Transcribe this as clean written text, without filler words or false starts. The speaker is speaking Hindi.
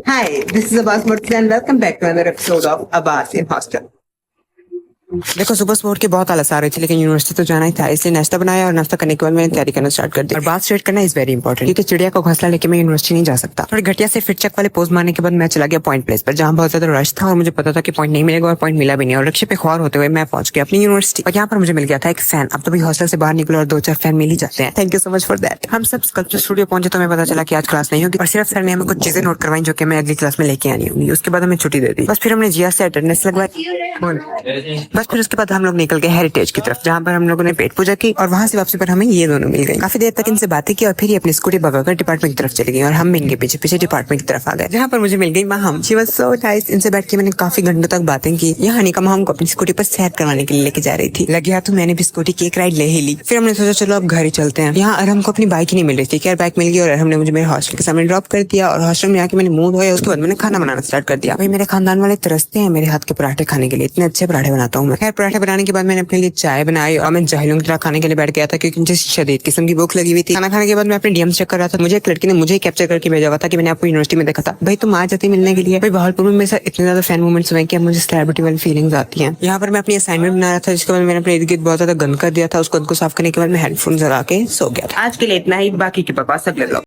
Hi, this is Abbas Murthy and welcome back to another episode of Abbas in Hostel. देखो सुबह स्पोर्ट की बहुत आलस आ रही थी, लेकिन यूनिवर्सिटी तो जाना ही था, इसलिए नाश्ता बनाया और नाश्ता करने के बाद मैंने तैयारी करना स्टार्ट कर दी। और बात स्ट्रेट करना इज वेरी इंपॉर्टेंट, क्योंकि चिड़िया को घोंसला लेके मैं यूनिवर्सिटी नहीं जा सकता। थोड़ी घटिया से फिट चेक वाले पोज मारने के बाद मैं चला गया पॉइंट प्लेस पर, जहाँ बहुत ज्यादा रश था और मुझे पता था कि पॉइंट नहीं मिलेगा, और पॉइंट मिला भी नहीं। और रिक्शे पे ख्वार होते हुए मैं पहुंच गया अपनी यूनिवर्सिटी, और यहाँ पर मुझे मिल गया था एक फैन। अब तो भी हॉस्टल से बाहर निकलो और 2-4 फैन मिल ही जाते हैं। Thank you so much for that. हम सब स्कल्पचर स्टूडियो पहुंचे तो हमें पता चला कि आज क्लास नहीं होगी, और सिर्फ सर ने हमें कुछ चीजें नोट करवाई जो कि मैं अगली क्लास में लेके आनी होंगी। उसके बाद हमें छुट्टी दे दी। बस फिर हमने जिया से अटेंडेंस लगवाई। बस फिर उसके बाद हम लोग निकल गए हेरिटेज की तरफ, जहाँ पर हम लोगों ने पेट पूजा की, और वहां से वापसी पर हमें ये दोनों मिल गए। काफी देर तक इनसे बातें की और फिर ये अपनी स्कूटी भगाकर डिपार्टमेंट की तरफ चली गई, और हम भी इनके पीछे पीछे डिपार्टमेंट की तरफ आ गए, जहाँ पर मुझे मिल गई ma'am. She was so nice. इनसे बैठ के मैंने काफी घंटों तक बातें की। यहाँ हनीका महम को अपनी स्कूटी पर सैर करवाने के लिए लेके जा रही थी। लग गया तो मैंने भी स्कूटी की एक राइड ले ही ली। फिर हमने सोचा चलो अब घर ही चलते हैं। यहाँ अरहम को अपनी बाइक ही नहीं मिल रही थी, खैर बाइक मिल गई और अरहम ने मुझे मेरे हॉस्टल के सामने ड्रॉप कर दिया, और हॉस्टल में आके मैंने मुंह धोया। उसके बाद मैंने खाना बनाना स्टार्ट कर दिया। भाई मेरे खानदान वाले तरसते हैं मेरे हाथ के पराठे खाने के लिए, इतने अच्छे पराठे बनाता हूँ मैं। खैर पराठे बनाने के बाद मैंने अपने लिए चाय बनाई और मैं जाहिलों की तरह खाने के लिए बैठ गया था, क्योंकि मुझे शदीद किस्म की भूख लगी हुई थी। खाना खाने के बाद मैं अपने डीएम चेक कर रहा था। मुझे एक लड़की ने मुझे कैप्चर करके भेजा हुआ था कि मैंने आपको यूनिवर्सिटी में देखा था। भाई तुम आ जाती मिलने के लिए। भाई बहालपुर में मेरे साथ इतने ज्यादा फैन मोमेंट्स हुए कि अब मुझे सेलिब्रिटी वाली फीलिंग्स आती हैं। यहाँ पर मैं अपनी असाइनमेंट बना रहा था, जिसके बाद मैंने अपने इर्द गिर्द बहुत ज्यादा गंद कर दिया था। उस गंद को साफ करने के बाद मैं हेडफोन लगा के सो गया था। आज के लिए इतना ही, बाकी की बकवास सब ले लो।